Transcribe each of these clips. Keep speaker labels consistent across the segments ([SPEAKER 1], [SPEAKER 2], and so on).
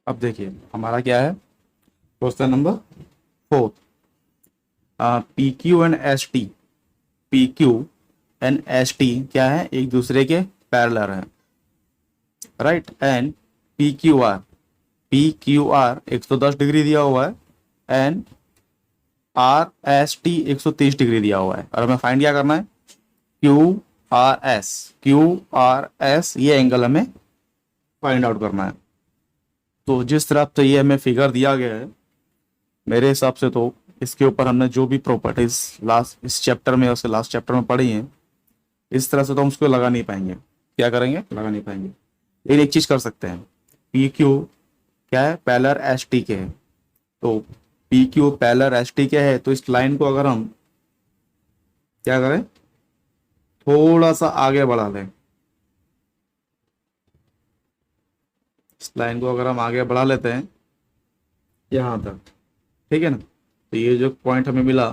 [SPEAKER 1] अब देखिए हमारा क्या है, question number 4। P Q and S T, P Q and S T क्या है, एक दूसरे के पैरेलल हैं, right. And P Q are 110 degree दिया हुआ है, and R S T 130 degree दिया हुआ है, और हमें फाइंड क्या करना है, क्यू आर एस ये एंगल हमें फाइंड आउट करना है। तो जिस तरह से ये हमें फिगर दिया गया है, मेरे हिसाब से तो इसके ऊपर हमने जो भी प्रॉपर्टीज लास्ट इस चैप्टर में और उसके लास्ट चैप्टर में पढ़ी हैं, इस तरह से तो हम उसको लगा नहीं पाएंगे। क्या करेंगे, लगा नहीं पाएंगे। लेकिन एक चीज कर सकते हैं, पी क्यू क्या है, पैरेलल एस टी के है। तो P Q parallel S T के है, तो इस लाइन को अगर हम क्या करें, थोड़ा सा आगे बढ़ा लें, इस लाइन को अगर हम आगे बढ़ा लेते हैं यहाँ तक, ठीक है ना, तो ये जो पॉइंट हमें मिला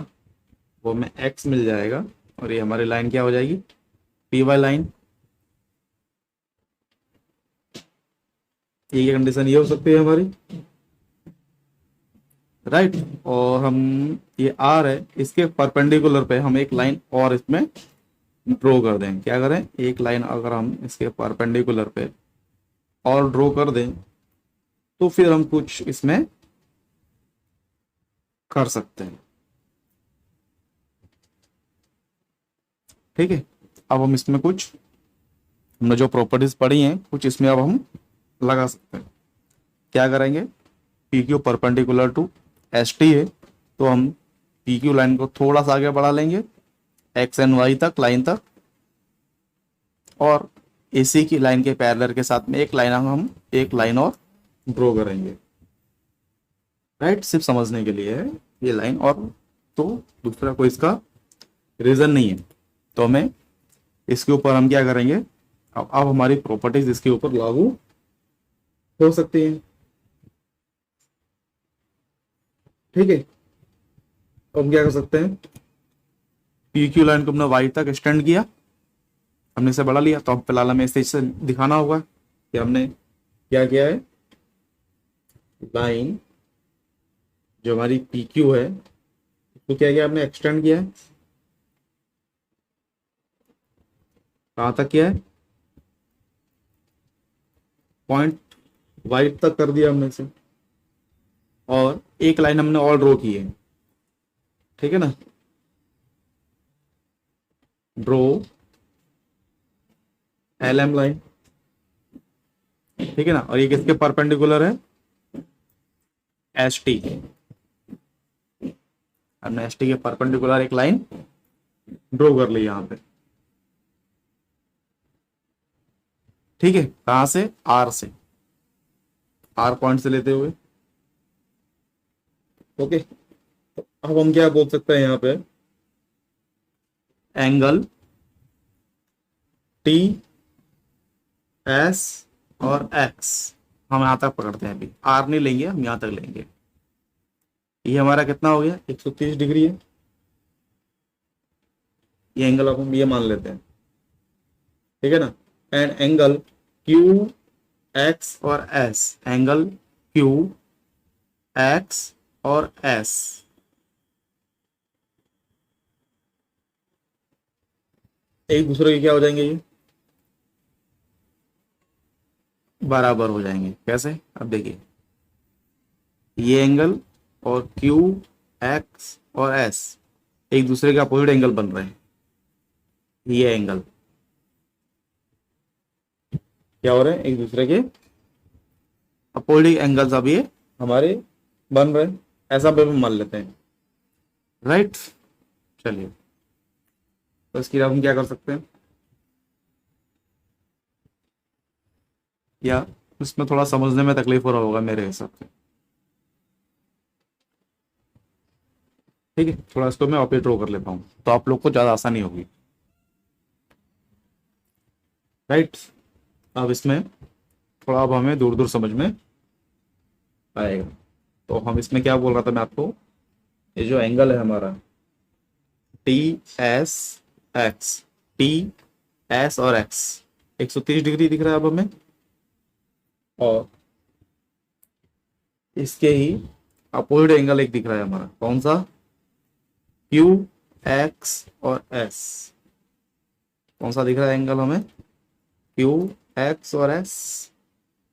[SPEAKER 1] वो हमें एक्स मिल जाएगा, और ये हमारी लाइन क्या हो जाएगी, पी वाई लाइन। ये कंडीशन ये हो सकती है हमारी, राइट। और हम ये आर है, इसके परपेंडिकुलर पे हम एक लाइन और इसमें ड्रॉ कर दें। क्या करें, एक लाइन अगर हम इसके परपेंडिकुलर पे और ड्रॉ कर दें, तो फिर हम कुछ इसमें कर सकते हैं, ठीक है। अब हम इसमें कुछ, हमने जो प्रॉपर्टीज पढ़ी हैं कुछ इसमें अब हम लगा सकते हैं। क्या करेंगे, P Q perpendicular to S T है, तो हम पी क्यू लाइन को थोड़ा सा आगे बढ़ा लेंगे एक्स एंड वाई तक, लाइन तक, और एसी की लाइन के पैरेलल के साथ में एक लाइन और ड्रॉ करेंगे, राइट। सिर्फ समझने के लिए है ये लाइन, और तो दूसरा कोई इसका रीजन नहीं है। तो हमें इसके ऊपर हम क्या करेंगे, अब हमारी प्रॉपर्टीज इसके ऊपर लागू हो सकती हैं, ठीक है। तो हम क्या कर सकते हैं, पी क्यू लाइन को हमने वाई तक एक्सटेंड किया, हमने इसे बढ़ा लिया, तो अब फिलहाल हमें इसे दिखाना होगा कि हमने क्या किया है। लाइन जो हमारी पी क्यू है, तो क्या किया हमने, एक्सटेंड किया है, कहाँ तक किया है, पॉइंट वाई तक कर दिया हमने इसे, और एक लाइन हमने और ड्रॉ की है, ठीक है ना। ड्रॉ एल एम लाइन, ठीक है ना, और ये किसके परपेंडिकुलर है, एस टी के। हमने एस टी के परपेंडिकुलर एक लाइन ड्रॉ कर ली यहाँ पे, ठीक है। कहां से, आर से, आर पॉइंट से लेते हुए, ओके। तो अब हम क्या बोल सकते हैं यहाँ पे, एंगल टी एस और एक्स हम यहां तक पकड़ते हैं, अभी आर नहीं लेंगे, हम यहां तक लेंगे। ये हमारा कितना हो गया, 130 डिग्री है, ये एंगल अब हम ये मान लेते हैं, ठीक है ना। एंड एंगल क्यू एक्स और एस, एंगल क्यू एक्स और एस एक दूसरे के क्या हो जाएंगे, ये बराबर हो जाएंगे। कैसे, अब देखिए, ये एंगल और क्यू एक्स और एस एक दूसरे के अपोजिट एंगल बन रहे हैं। ये एंगल क्या हो रहे हैं, एक दूसरे के अपोजिट एंगल्स अब ये हमारे बन रहे हैं, ऐसा भी हम मान लेते हैं, राइट। चलिए, तो इसकी हम क्या कर सकते हैं, या इसमें थोड़ा समझने में तकलीफ हो रहा होगा मेरे हिसाब से, ठीक है। थोड़ा इसको मैं ऑपरेट ड्रॉ कर लेता हूँ, तो आप लोग को ज़्यादा आसानी होगी, राइट। अब इसमें थोड़ा अब हमें दूर दूर समझ में आएगा। तो हम इसमें क्या बोल रहा था मैं आपको, ये जो एंगल है हमारा T S x, T S और एक्स 130 डिग्री दिख रहा है अब हमें, और इसके ही अपोजिट एंगल एक दिख रहा है हमारा, कौन सा? क्यू एक्स और एस। कौन सा दिख रहा है एंगल हमें? क्यू एक्स और एस।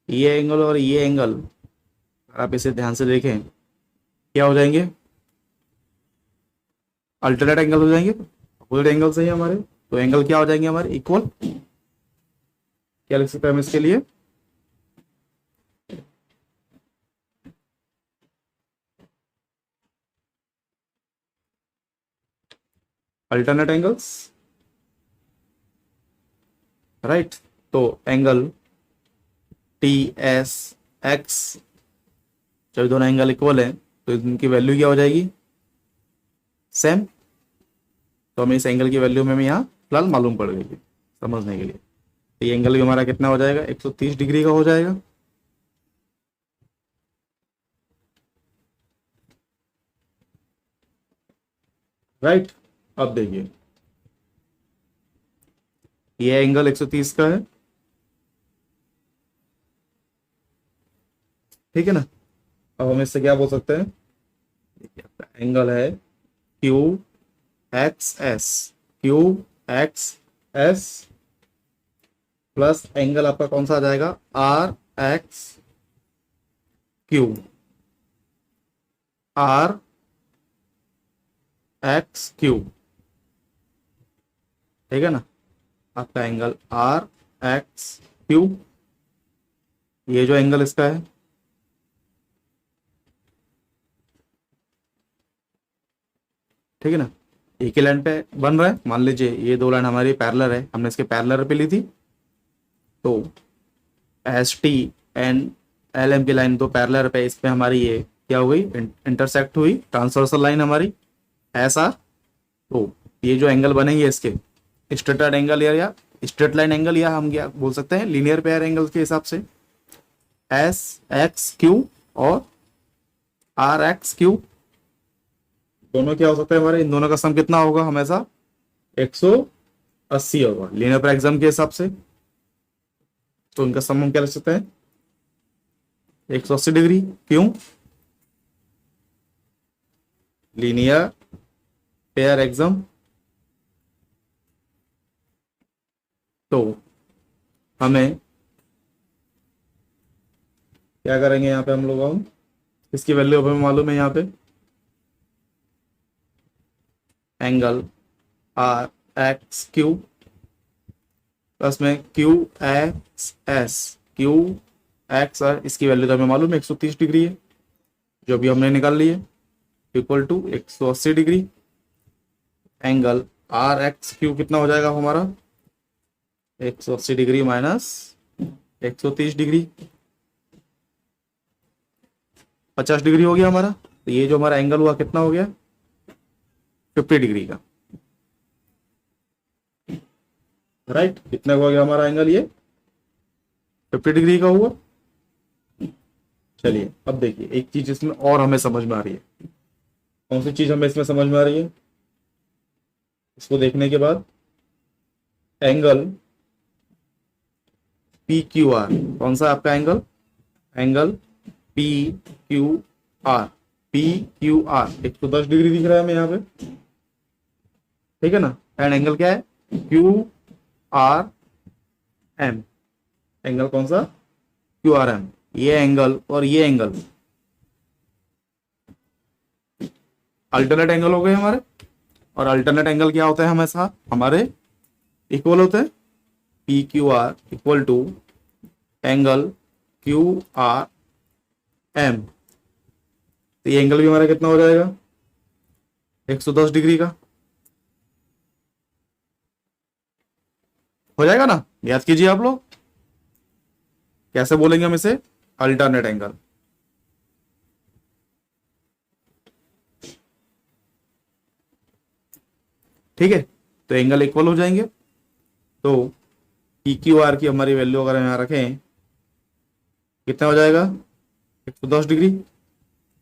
[SPEAKER 1] ये एंगल और ये एंगल, अगर आप इसे ध्यान से देखें, क्या हो जाएंगे? अल्टरनेट एंगल हो जाएंगे, अपोजिट एंगल से ही हमारे। तो एंगल क्या हो जाएंगे हमारे? इक्वल। क्या लिख सकते हैं हम इसके लिए? Alternate angles, right. तो एंगल टी एस एक्स, जब दोनों एंगल इक्वल है तो इनकी वैल्यू क्या हो जाएगी? सेम। तो हमें इस एंगल की वैल्यू में हमें यहाँ फिलहाल मालूम पड़ गई है समझने के लिए। तो ये एंगल भी हमारा कितना हो जाएगा? 130 डिग्री का हो जाएगा। राइट। अब देखिए, ये एंगल 130 का है, ठीक है ना। अब हम इससे क्या बोल सकते हैं? देखिए आपका एंगल है Q X S, Q X S plus angle आपका कौन सा आ जाएगा? R X Q, R X Q, ठीक है ना। आपका एंगल आर एक्स क्यू, ये जो एंगल इसका है, ठीक है ना, एक ही लाइन पे बन रहा है। मान लीजिए ये दो लाइन हमारी पैरेलल है, हमने इसके पैरेलल पे ली थी, तो S T and L M की लाइन दो पैरेलल पे, इस पे हमारी ये क्या हो गई? इंटरसेक्ट हुई, ट्रांसवर्सल लाइन हमारी एस आर। तो ये जो एंगल बनेंगे इसके, स्ट्रेट एंगल या स्ट्रेट लाइन एंगल, या हम क्या बोल सकते हैं? लीनियर पेयर एंगल के हिसाब से एस एक्स क्यू और आर एक्स क्यू, दोनों क्या हो सकते हैं हमारे? इन दोनों का सम कितना होगा? हमेशा 180 होगा लीनियर पेयर एग्जाम के हिसाब से। तो इनका सम हम क्या लिख सकते हैं? 180 डिग्री। क्यों? Linear pair exam. तो हमें क्या करेंगे यहाँ पे हम लोग? हम इसकी वैल्यू हमें मालूम है यहाँ पे, angle R X Q plus में Q X S, Q X R, इसकी वैल्यू तो हमें मालूम है 130 डिग्री है, जो भी हमने निकाल ली है, equal to 180 degree. Angle R X Q कितना हो जाएगा हमारा? 180 डिग्री माइनस 130 डिग्री, 50 डिग्री हो गया हमारा। तो ये जो हमारा एंगल हुआ कितना हो गया? 50 डिग्री का, राइट। कितना हो गया हमारा एंगल? ये 50 डिग्री का हुआ। चलिए अब देखिए, एक चीज इसमें और हमें समझ में आ रही है। कौन सी चीज हमें इसमें समझ में आ रही है? इसको देखने के बाद एंगल पी क्यू आर, कौन सा आपका angle? Angle P Q are, P Q are 110 degree दिख रहा है हमें यहाँ पे, ठीक है ना। एंड एंगल क्या है? क्यू आर एम, एंगल कौन सा? Q R M. ये एंगल और ये एंगल अल्टरनेट एंगल हो गए हमारे। और अल्टरनेट एंगल क्या होता है? हमेशा हमारे इक्वल होते हैं। P Q R equal to angle Q R M. तो ये एंगल भी हमारा कितना हो जाएगा? 110 डिग्री का हो जाएगा ना। याद कीजिए आप लोग, कैसे बोलेंगे हम इसे? Alternate angle. ठीक है, तो एंगल इक्वल हो जाएंगे। तो पी क्यू आर की हमारी वैल्यू अगर यहाँ रखें, कितना हो जाएगा? 110 डिग्री।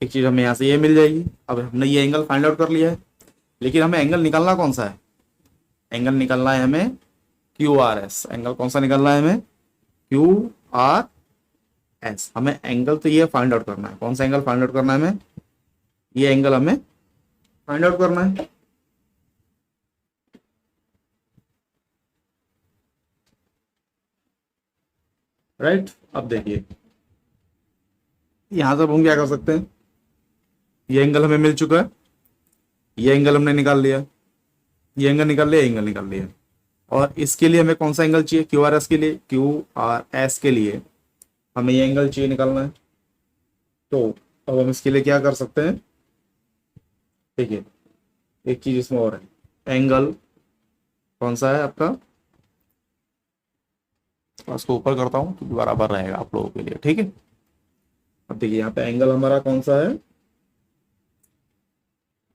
[SPEAKER 1] एक चीज हमें यहाँ से ये मिल जाएगी। अब हमने ये एंगल फाइंड आउट कर लिया है, लेकिन हमें एंगल निकालना कौन सा है? एंगल निकालना है हमें क्यू आर एस। एंगल कौन सा निकालना है हमें? Q R S. हमें एंगल तो ये फाइंड आउट करना है, कौन सा एंगल फाइंड आउट करना है हमें, ये एंगल हमें फाइंड आउट करना है। राइट, अब देखिए यहां से हम क्या कर सकते हैं, ये एंगल हमें मिल चुका है, ये एंगल हमने निकाल लिया, ये एंगल निकाल लिया, एंगल निकाल लिया। और इसके लिए हमें कौन सा एंगल चाहिए, क्यू आर एस के लिए, क्यू आर एस के लिए हमें ये एंगल चाहिए निकालना है। तो अब हम इसके लिए क्या कर सकते हैं, देखिए एक चीज इसमें और है, एंगल कौन सा है आपका, उसको ऊपर करता हूँ तो बराबर रहेगा आप लोगों के लिए, ठीक है। अब देखिए यहाँ पे एंगल हमारा कौन सा है,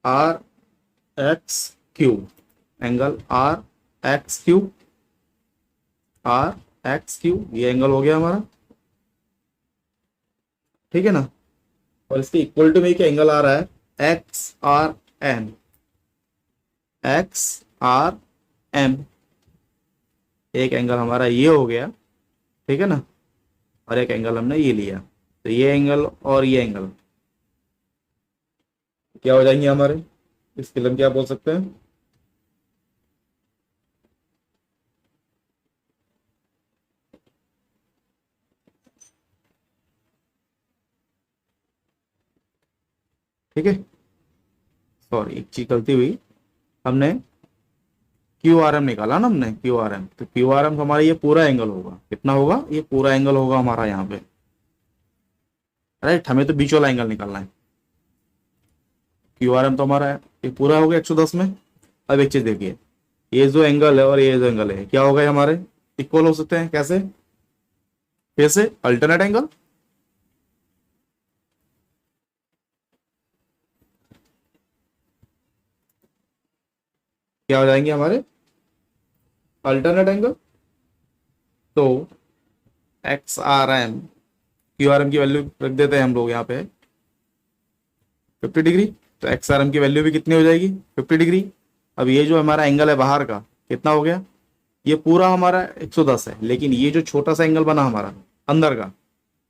[SPEAKER 1] R X Q, angle R X Q, R X Q, ये एंगल हो गया हमारा, ठीक है ना। और इसके इक्वल टू में क्या एंगल आ रहा है, X R N, X R M, एक एंगल हमारा ये हो गया, ठीक है ना, और एक एंगल हमने ये लिया, तो ये एंगल और ये एंगल क्या हो जाएंगे हमारे, इसके लिए हम क्या बोल सकते हैं, ठीक है। सॉरी एक चीज गलती हुई, हमने क्यू आर एम निकाला ना हमने, क्यू आर एम, तो क्यू आर एम हमारा ये पूरा एंगल होगा, कितना होगा, ये पूरा एंगल होगा हमारा यहाँ पे, राइट। हमें तो बीच वाला एंगल निकालना है, क्यू आर एम तो हमारा है, ये पूरा हो गया 110 में। अब एक चीज देखिए, ये जो एंगल है और ये जो एंगल है क्या हो गए हमारे, इक्वल हो सकते हैं, कैसे, कैसे, अल्टरनेट एंगल, क्या हो जाएंगे हमारे, अल्टरनेट एंगल। तो X R M, Q R M की वैल्यू रख देते हैं हम लोग यहाँ पे 50 डिग्री, तो एक्स आर एम की वैल्यू भी कितनी हो जाएगी, 50 डिग्री। अब ये जो हमारा एंगल है बाहर का कितना हो गया, ये पूरा हमारा 110 है, लेकिन ये जो छोटा सा एंगल बना हमारा अंदर का,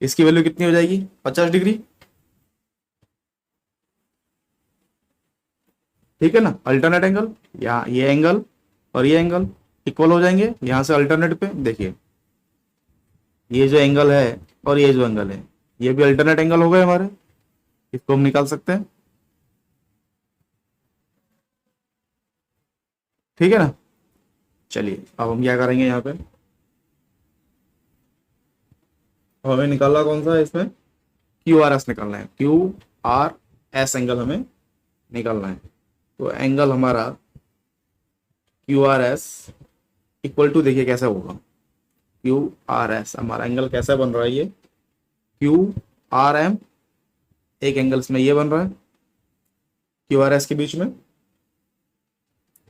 [SPEAKER 1] इसकी वैल्यू कितनी हो जाएगी, 50 डिग्री, ठीक है ना। अल्टरनेट एंगल, यहाँ ये एंगल और ये एंगल इक्वल हो जाएंगे, यहां से अल्टरनेट पे देखिए, ये जो एंगल है और ये जो एंगल है ये भी अल्टरनेट एंगल हो गए हमारे, इसको हम निकाल सकते हैं, ठीक है ना। चलिए अब हम क्या करेंगे यहाँ पे, अब हमें निकालना कौन सा है इसमें, क्यू आर एस निकालना है, क्यू आर एस एंगल हमें निकालना है। तो एंगल हमारा Q R S equal to, देखिए कैसे होगा, क्यू आर एस हमारा एंगल कैसा बन रहा है, ये क्यू आर एम, एक एंगल इसमें ये बन रहा है क्यू आर एस के बीच में,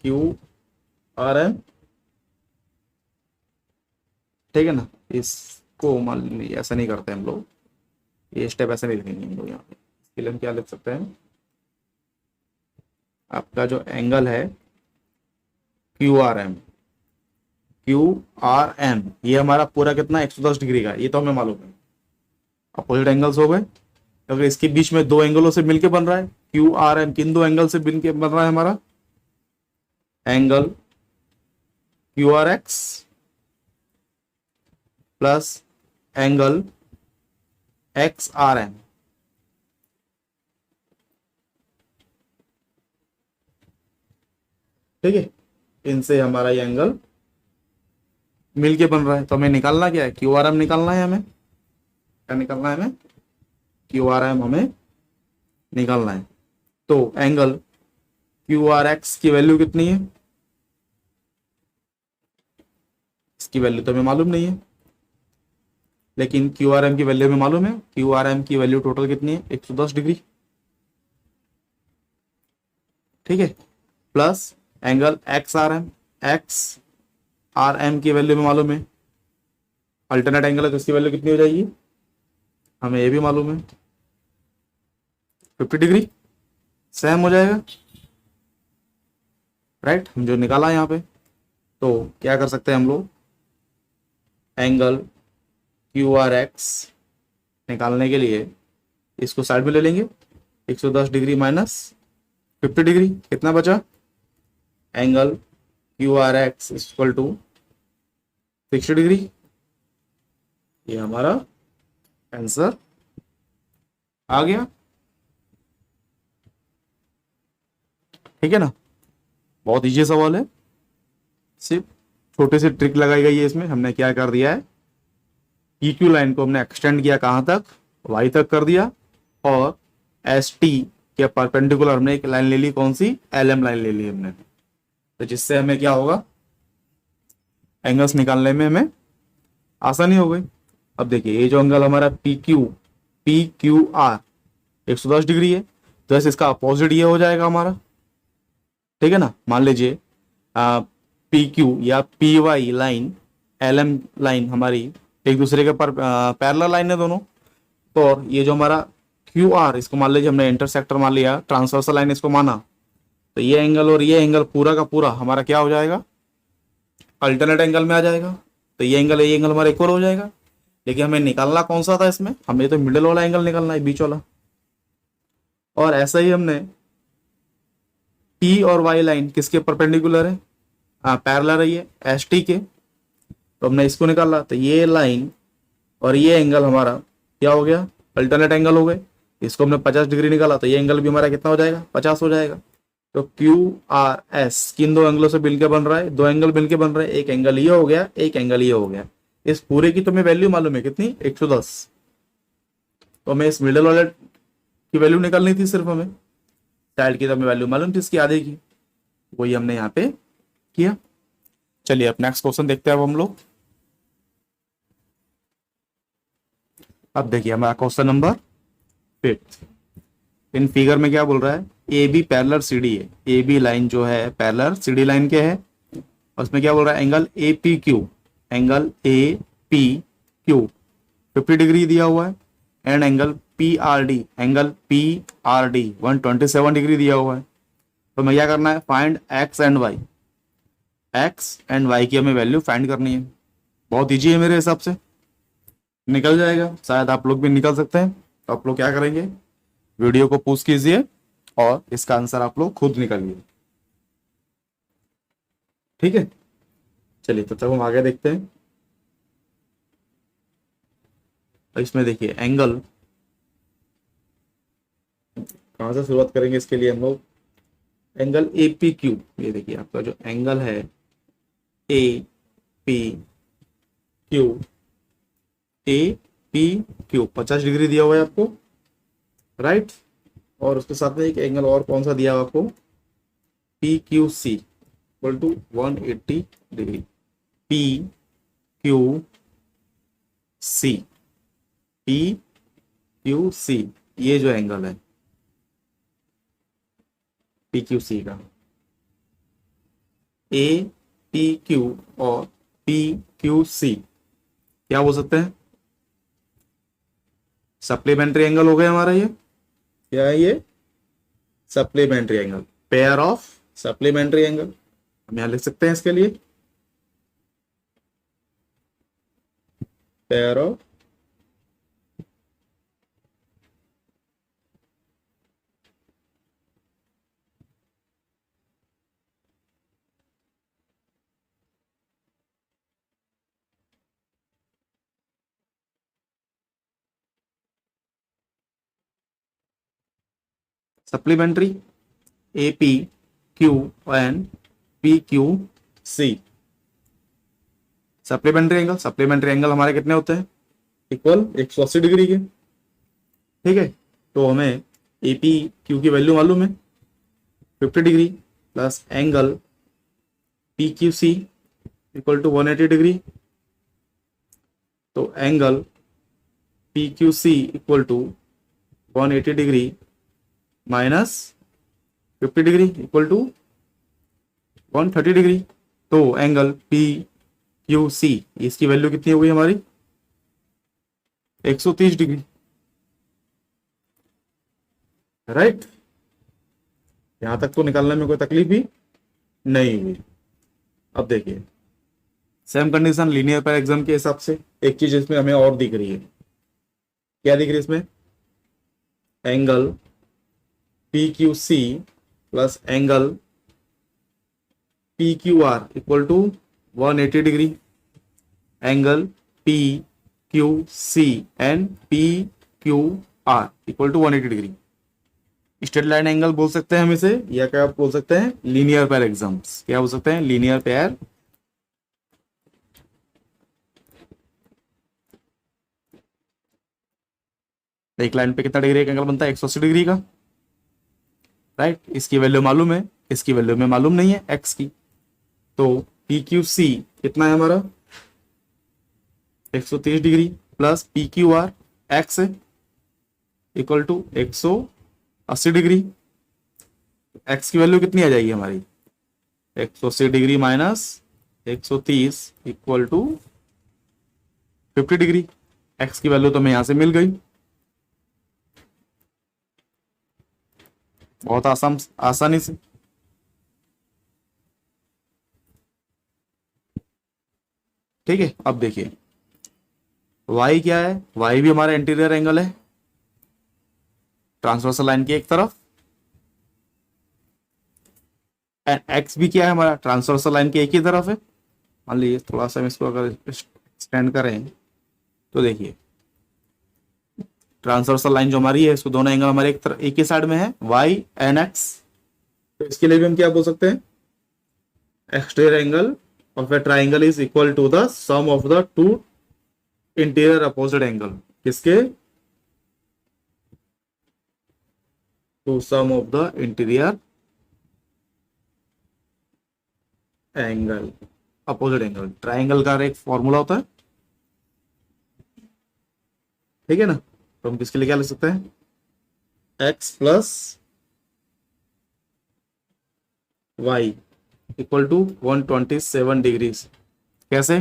[SPEAKER 1] क्यू आर एम, ठीक है ना। इसको मान लीजिए ऐसा नहीं करते हम लोग, ये स्टेप ऐसे नहीं लिखेंगे हम लोग यहाँ पे, इसके लिए हम क्या लिख सकते हैं, आपका जो एंगल है Q R M, Q R M ये हमारा पूरा कितना 110 डिग्री का, ये तो हमें मालूम है, अपोजिट एंगल्स हो गए। अगर इसके बीच में दो एंगलों से मिलके बन रहा है, क्यू आर एम किन दो एंगल से मिलके बन रहा है हमारा, angle Q R X plus angle X R M, ठीक है। इनसे हमारा ये एंगल मिलके बन रहा है, तो हमें निकालना क्या है, क्यू आर एम निकालना है हमें, क्या निकालना है हमें, क्यू आर एम हमें निकालना है। तो एंगल क्यू आर एक्स की वैल्यू कितनी है, इसकी वैल्यू तो हमें मालूम नहीं है, लेकिन क्यू आर एम की वैल्यू हमें मालूम है, क्यू आर एम की वैल्यू टोटल कितनी है 110 डिग्री, ठीक है, plus angle X R M, X R M की वैल्यू में मालूम है, अल्टरनेट एंगल है तो इसकी वैल्यू कितनी हो जाएगी, हमें ये भी मालूम है 50 डिग्री, सेम हो जाएगा, राइट। हम जो निकाला यहाँ पे, तो क्या कर सकते हैं हम लोग, एंगल क्यू आर एक्स निकालने के लिए इसको साइड में ले लेंगे, 110 डिग्री माइनस 50 डिग्री, कितना बचा, angle Q R x equal to 60 degree. ये हमारा आंसर आ गया। ठीक है ना, बहुत इजी सवाल है, सिर्फ छोटे से ट्रिक लगाई गई है इसमें। हमने क्या कर दिया है, पी क्यू लाइन को हमने एक्सटेंड किया कहां तक, वाई तक कर दिया, और एस टी के परपेंडिकुलर हमने एक लाइन ले ली, कौन सी, एल एम लाइन ले ली हमने। तो जिससे हमें क्या होगा, एंगल्स निकालने में हमें आसानी हो गई। अब देखिए ये जो एंगल हमारा पी क्यू आर 110 डिग्री है, तो ऐसे इसका अपोजिट ये हो जाएगा हमारा। ठीक है ना, मान लीजिए पी क्यू या P Y line, L M line हमारी एक दूसरे के पर पैरेलल लाइन है दोनों। तो और ये जो हमारा क्यू आर, इसको मान लीजिए हमने इंटरसेक्टर मान लिया, ट्रांसवर्सल लाइन इसको माना, तो ये एंगल और ये एंगल पूरा का पूरा हमारा क्या हो जाएगा, अल्टरनेट एंगल में आ जाएगा। तो ये एंगल हमारा इक्वल हो जाएगा। लेकिन हमें निकालना कौन सा था इसमें, हमें तो मिडिल वाला एंगल निकालना है, बीच वाला। और ऐसा ही हमने पी और वाई लाइन किसके परपेंडिकुलर है, पैरेलल है ये एस टी के, तो हमने इसको निकाला। तो ये लाइन और ये एंगल हमारा क्या हो गया, अल्टरनेट एंगल हो गए। इसको हमने 50 डिग्री निकाला, तो ये एंगल भी हमारा कितना हो जाएगा, 50 हो जाएगा। तो क्यू आर एस किन दो एंगलों से मिलकर बन रहा है, दो एंगल मिलकर बन रहे हैं, एक एंगल ये हो गया, एक एंगल ये हो गया। इस पूरे की तुम्हें वैल्यू मालूम है कितनी, 110। तो हमें इस मिडिल वाले की वैल्यू निकालनी थी, सिर्फ हमें साइड की तो हमें वैल्यू मालूम थी इसकी आधे की, वही हमने यहाँ पे किया। चलिए अब नेक्स्ट क्वेश्चन देखते हैं अब हम लोग। अब देखिए हमारा क्वेश्चन नंबर 5। इन फिगर में क्या बोल रहा है, A B parallel C D है। ए बी लाइन जो है पैरेलल सी डी लाइन के है, और उसमें क्या बोल रहा है, angle A P Q, angle A P Q 50 degree दिया हुआ है, and angle P R D, angle P R D 127 degree दिया हुआ है। तो हमें क्या करना है, find X and Y. X and Y की हमें वैल्यू फाइंड करनी है। बहुत ईजी है मेरे हिसाब से, निकल जाएगा, शायद आप लोग भी निकल सकते हैं। तो आप लोग क्या करेंगे, वीडियो को पॉज कीजिए और इसका आंसर आप लोग खुद निकालिए। ठीक है, चलिए तो तब हम आगे देखते हैं। इसमें देखिए एंगल कहां से शुरुआत करेंगे, इसके लिए हम लोग एंगल ए पी क्यू, ये देखिए आपका जो एंगल है ए पी क्यू, ए पी क्यू 50 डिग्री दिया हुआ है आपको, राइट। और उसके साथ में एक एंगल और कौन सा दिया हुआ आपको, P Q C equal to 180 degree. P Q C, P Q C, ये जो एंगल है पी क्यू सी का, ए पी क्यू और पी क्यू सी क्या बोल सकते हैं, सप्लीमेंट्री एंगल हो गया हमारा। ये क्या है, ये supplementary angle, pair of supplementary angle हम यहां लिख सकते हैं इसके लिए, pair of supplementary A P Q and P Q C. Supplementary angle हमारे कितने होते हैं, इक्वल 180 डिग्री के। ठीक है, तो हमें ए पी क्यू की वैल्यू मालूम है 50 degree plus angle P Q C equal to 180 degree. तो angle P Q C equal to 180 degree minus 50 degree equal to 130 degree. तो एंगल पी क्यू सी, इसकी वैल्यू कितनी हो गई हमारी, 130 डिग्री, राइट। यहां तक तो निकालने में कोई तकलीफ भी नहीं हुई। अब देखिए सेम कंडीशन लीनियर पैर एग्जाम के हिसाब से एक चीज इसमें हमें और दिख रही है, क्या दिख रही है इसमें, angle P Q C plus angle P Q R equal to 180 degree, angle P Q C and P Q R equal to 180 degree. Straight line angle बोल सकते हैं हम इसे, या क्या आप बोल सकते हैं लीनियर पेयर एग्जाम्स, क्या बोल सकते हैं लीनियर पेयर एक लाइन पे कितना डिग्री का एंगल बनता है 180 डिग्री का, राइट। इसकी वैल्यू मालूम है, इसकी वैल्यू में मालूम नहीं है एक्स की, तो पी क्यू सी कितना है हमारा 130 degree plus P Q R x equal to 180 degree. X की वैल्यू कितनी आ जाएगी हमारी 180 degree minus 130 equal to 50 degree. X की वैल्यू तो हमें यहां से मिल गई, बहुत आसानी से। ठीक है, अब देखिए y क्या है, y भी हमारा इंटीरियर एंगल है ट्रांसवर्सल लाइन की एक तरफ, एंड x भी क्या है हमारा ट्रांसवर्सल लाइन की एक ही तरफ है। मान लीजिए थोड़ा सा हम इसको अगर एक्सटेंड करें तो देखिए ट्रांसवर्सल लाइन जो हमारी है इसको दोनों एंगल हमारे एक ही साइड में है y एंड x, तो इसके लिए भी हम क्या बोल सकते हैं exterior angle of a triangle is equal to the sum of the two interior opposite angle. किसके, two sum of the interior angle opposite angle. Triangle का एक फॉर्मूला होता है, ठीक है ना, तो हम किसके लिए क्या लिख सकते हैं x plus y equal to 127 degrees. कैसे,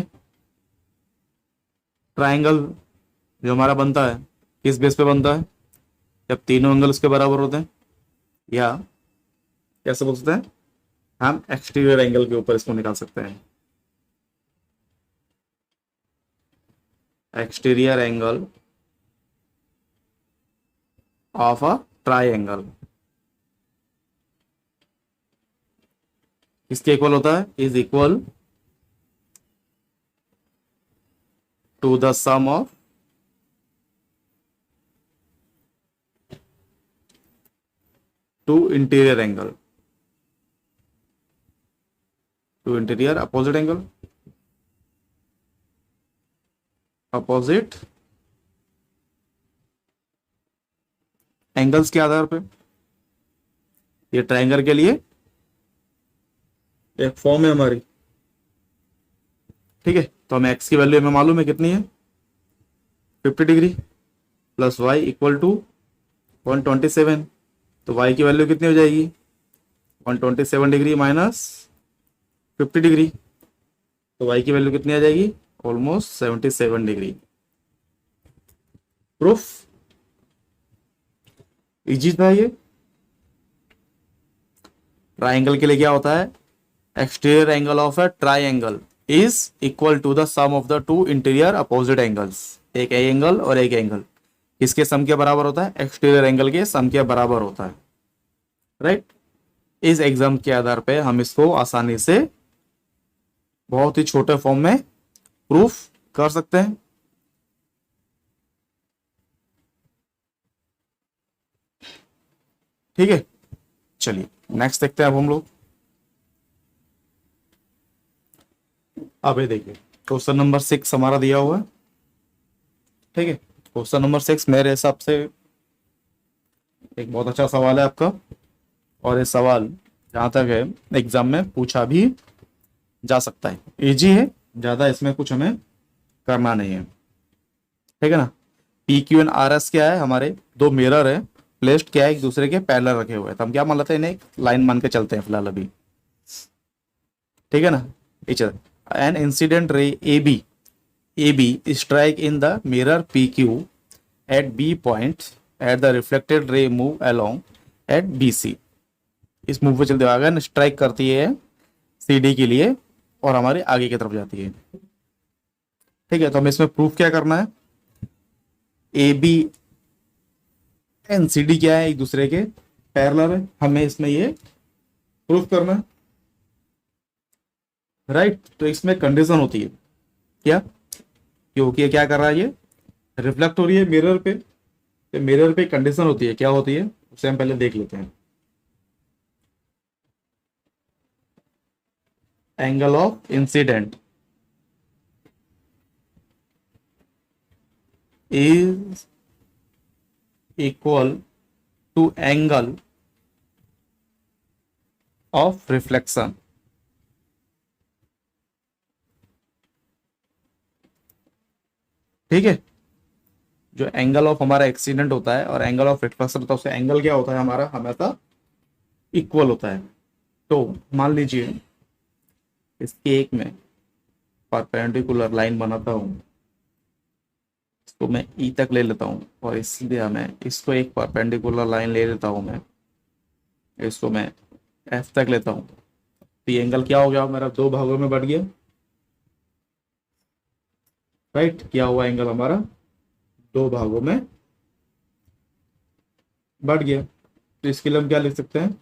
[SPEAKER 1] ट्राइंगल जो हमारा बनता है किस बेस पे बनता है, जब तीनों एंगल उसके बराबर होते हैं, या कैसे बोल सकते हैं हम एक्सटीरियर एंगल के ऊपर इसको निकाल सकते हैं, exterior angle of a triangle किसके इक्वल होता है, is equal to the sum of two interior angle, two interior opposite angle, opposite angles के आधार पे। ये ट्राइंगल के लिए एक फॉर्म है हमारी, ठीक है। तो हमें एक्स की वैल्यू हमें मालूम है कितनी है 50 degree plus y equal to 127, तो वाई की वैल्यू कितनी हो जाएगी 127 डिग्री माइनस 50 डिग्री, तो वाई की वैल्यू कितनी आ जाएगी ऑलमोस्ट 77 डिग्री। प्रूफ इजी था ये। ट्राइंगल के लिए क्या होता है exterior angle of a triangle is equal to the sum of the two interior opposite angles. एक एंगल और एक एंगल किसके सम के बराबर होता है, एक्सटीरियर एंगल के सम के बराबर होता है, राइट। इस एग्जाम के आधार पे हम इसको आसानी से बहुत ही छोटे फॉर्म में प्रूफ कर सकते हैं। ठीक है, चलिए नेक्स्ट देखते हैं अब हम लोग। अब ये देखिए क्वेश्चन नंबर 6 हमारा दिया हुआ है, ठीक है। क्वेश्चन नंबर 6 मेरे हिसाब से एक बहुत अच्छा सवाल है आपका, और ये सवाल जहां तक है एग्जाम में पूछा भी जा सकता है, इजी है, ज्यादा इसमें कुछ हमें करना नहीं है, ठीक है ना। P Q and R S क्या है, हमारे दो मिरर है प्लेस्ड क्या है एक दूसरे के पैरेलल रखे हुए हैं, तो हम क्या मान लेते हैं इन्हें एक लाइन मान के चलते हैं फिलहाल अभी, ठीक है ना। An incident ray A B strike in the mirror P Q at B point at the reflected ray move along at B C. इस मूव पे चलते हुए अगर स्ट्राइक करती है सी डी के लिए और हमारे आगे की तरफ जाती है, ठीक है। तो हमें इसमें प्रूफ क्या करना है, A B and C D क्या है, एक दूसरे के पैरेलल है, हमें इसमें ये प्रूफ करना है, राइट। तो इसमें कंडीशन होती है क्या, क्योंकि ये क्या कर रहा है, ये रिफ्लेक्ट हो रही है मिरर पे, तो मिरर पे कंडीशन होती है, क्या होती है उसे हम पहले देख लेते हैं। Angle of incidence is equal to angle of reflection. ठीक है, जो एंगल ऑफ हमारा एक्सीडेंट होता है और एंगल ऑफ रिफ्लेक्शन होता है, उससे एंगल क्या होता है हमारा हमेशा इक्वल होता है। तो मान लीजिए इसके एक में परपेंडिकुलर लाइन बनाता हूं, इसको मैं ई तक ले लेता हूं, और इसलिए मैं इसको एक परपेंडिकुलर लाइन ले लेता हूं, मैं इसको मैं एफ तक लेता हूं। तो ये एंगल क्या हो गया मेरा, दो भागों में बढ़ गया, राइट। क्या हुआ एंगल हमारा दो भागों में बढ़ गया। तो इसके लिए हम क्या लिख सकते हैं,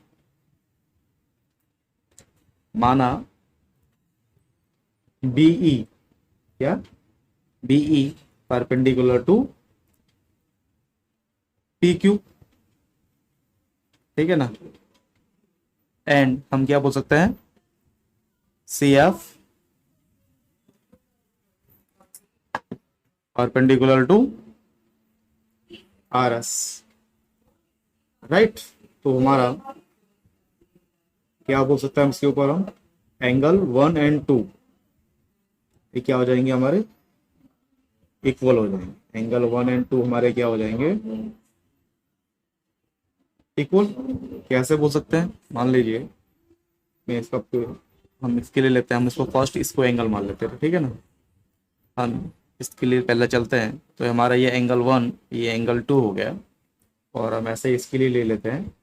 [SPEAKER 1] माना बीई, क्या BE perpendicular to P Q, ठीक है ना। एंड हम क्या बोल सकते हैं, C F perpendicular to R S, right. तो हमारा क्या बोल सकते हैं इसके ऊपर हम, एंगल 1 एंड 2 ये क्या हो जाएंगे हमारे, इक्वल हो जाएंगे। एंगल 1 एंड 2 हमारे क्या हो जाएंगे, इक्वल। कैसे बोल सकते हैं, मान लीजिए मैं इसका हम इसके लिए लेते हैं, हम इसको फर्स्ट इसको एंगल मान लेते हैं, ठीक है ना। हम इसके लिए पहले चलते हैं, तो हमारा ये एंगल 1 ये एंगल 2 हो गया, और हम ऐसे इसके लिए ले लेते हैं,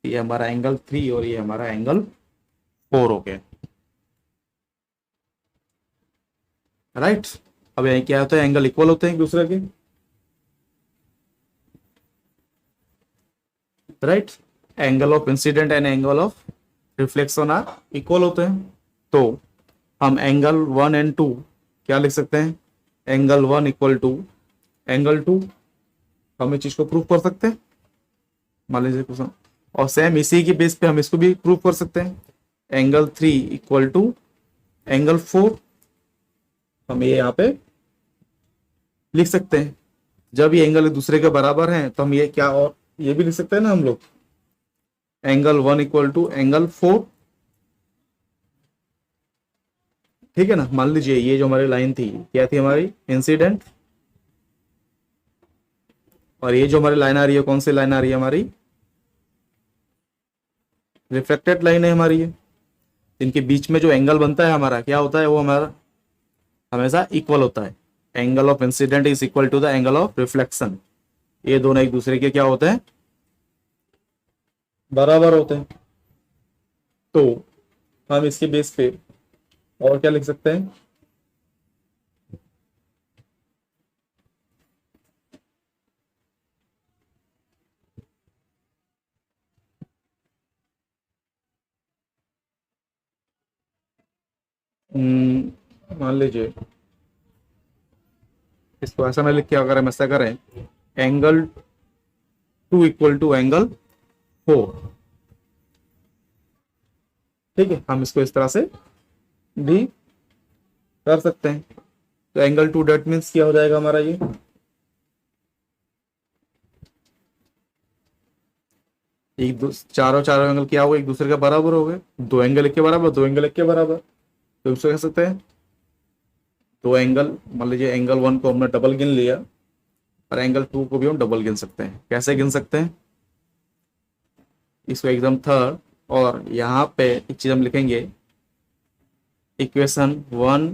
[SPEAKER 1] ये हमारा एंगल 3 और ये हमारा एंगल 4 हो गया, राइट। अब यहाँ क्या होता है, एंगल इक्वल होते हैं एक दूसरे के, right. Angle of incidence and angle of reflection are equal होते हैं। तो हम एंगल 1 एंड 2 क्या लिख सकते हैं, एंगल 1 इक्वल टू एंगल 2, हम इस चीज को प्रूव कर सकते हैं, मान लीजिए क्वेश्चन। और सेम इसी के बेस पे हम इसको भी प्रूव कर सकते हैं, एंगल 3 इक्वल टू एंगल 4, हम ये यहाँ पे लिख सकते हैं। जब ये एंगल एक दूसरे के बराबर हैं तो हम ये क्या, और ये भी लिख सकते हैं ना हम लोग, एंगल 1 इक्वल टू एंगल 4, ठीक है ना। मान लीजिए ये जो हमारी लाइन थी क्या थी हमारी, इंसिडेंट, और ये जो हमारी लाइन आ रही है कौन सी लाइन आ रही है हमारी, रिफ्लेक्टेड लाइन है हमारी ये। इनके बीच में जो एंगल बनता है हमारा क्या होता है, वो हमारा हमेशा इक्वल होता है। Angle of incidence is equal to the angle of reflection, ये दोनों एक दूसरे के क्या होते हैं, बराबर होते हैं। तो हम इसके बेस पे और क्या लिख सकते हैं, मान लीजिए इसको ऐसा ना लिख के अगर हम ऐसा करें, एंगल 2 इक्वल टू एंगल 4, ठीक है। हम इसको इस तरह से भी कर सकते हैं। तो एंगल 2 डेट मीन्स क्या हो जाएगा हमारा, ये चारों चारों एंगल क्या हो गए, एक दूसरे के बराबर हो गए, दो एंगल एक के बराबर, दो एंगल एक के बराबर। तो इसको कह सकते हैं दो एंगल, मान लीजिए एंगल 1 को हमने डबल गिन लिया और एंगल 2 को भी हम डबल गिन सकते हैं। कैसे गिन सकते हैं, इसको एकदम थर्ड, और यहाँ पे एक चीज हम लिखेंगे, इक्वेशन 1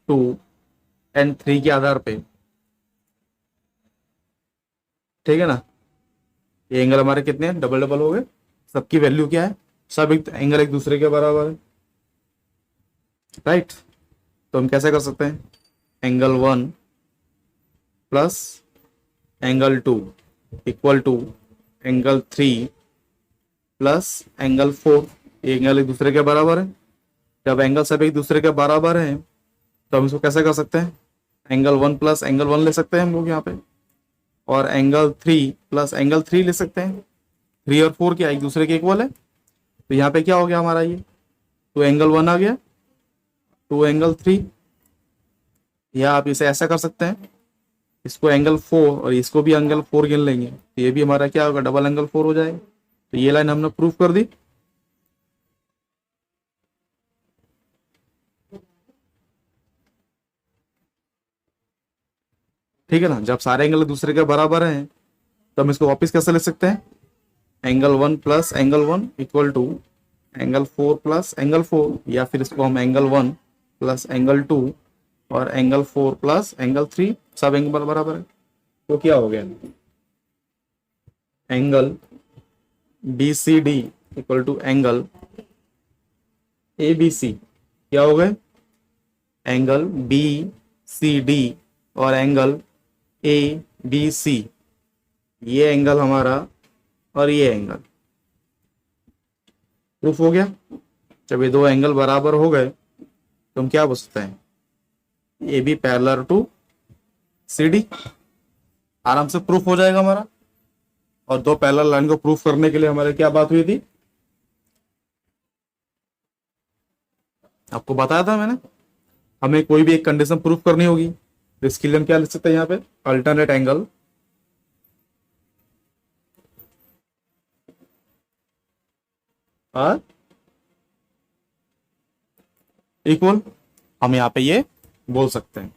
[SPEAKER 1] 2 एंड 3 के आधार पे, ठीक है ना। ये एंगल हमारे कितने हैं, डबल डबल हो गए, सबकी वैल्यू क्या है, सब एंगल एक दूसरे के बराबर है, राइट। तो हम कैसे कर सकते हैं, angle 1 plus angle 2 equal to angle 3 plus angle 4। Angle एक दूसरे के बराबर है। जब एंगल सब एक दूसरे के बराबर हैं तो हम इसको कैसे कर सकते हैं, एंगल 1 प्लस एंगल 1 ले सकते हैं हम लोग यहाँ पे, और एंगल 3 प्लस एंगल 3 ले सकते हैं। 3 और 4 क्या एक दूसरे के इक्वल है, तो यहाँ पे क्या हो गया हमारा ये, तो एंगल 1 आ गया, टू एंगल 3। या आप इसे ऐसा कर सकते हैं, इसको एंगल 4 और इसको भी एंगल 4 गिन लेंगे, तो ये भी हमारा क्या होगा, डबल एंगल 4 हो जाएगा। तो ये लाइन हमने प्रूफ कर दी। ठीक है ना, जब सारे एंगल दूसरे के बराबर हैं तो हम इसको वापस कैसे लिख सकते हैं, angle 1 plus angle 1 equal to angle 4 plus angle 4, या फिर इसको हम एंगल 1 प्लस एंगल 2 और एंगल 4 प्लस एंगल 3, सब एंगल बराबर है। तो क्या हो गया, angle B C D equal to angle A B C, क्या हो गए, एंगल बी सी डी और एंगल ए बी सी, ये एंगल हमारा और ये एंगल प्रूफ हो गया। जब ये दो एंगल बराबर हो गए तो हम क्या बोल सकते हैं, A B parallel to C D, आराम से प्रूफ हो जाएगा हमारा। और दो पैरेलल लाइन को प्रूफ करने के लिए हमारे क्या बात हुई थी, आपको बताया था मैंने, हमें कोई भी एक कंडीशन प्रूफ करनी होगी, तो इसके लिए हम क्या लिख सकते हैं यहाँ पे, अल्टरनेट एंगल आर इक्वल, हम यहाँ पे ये बोल सकते हैं।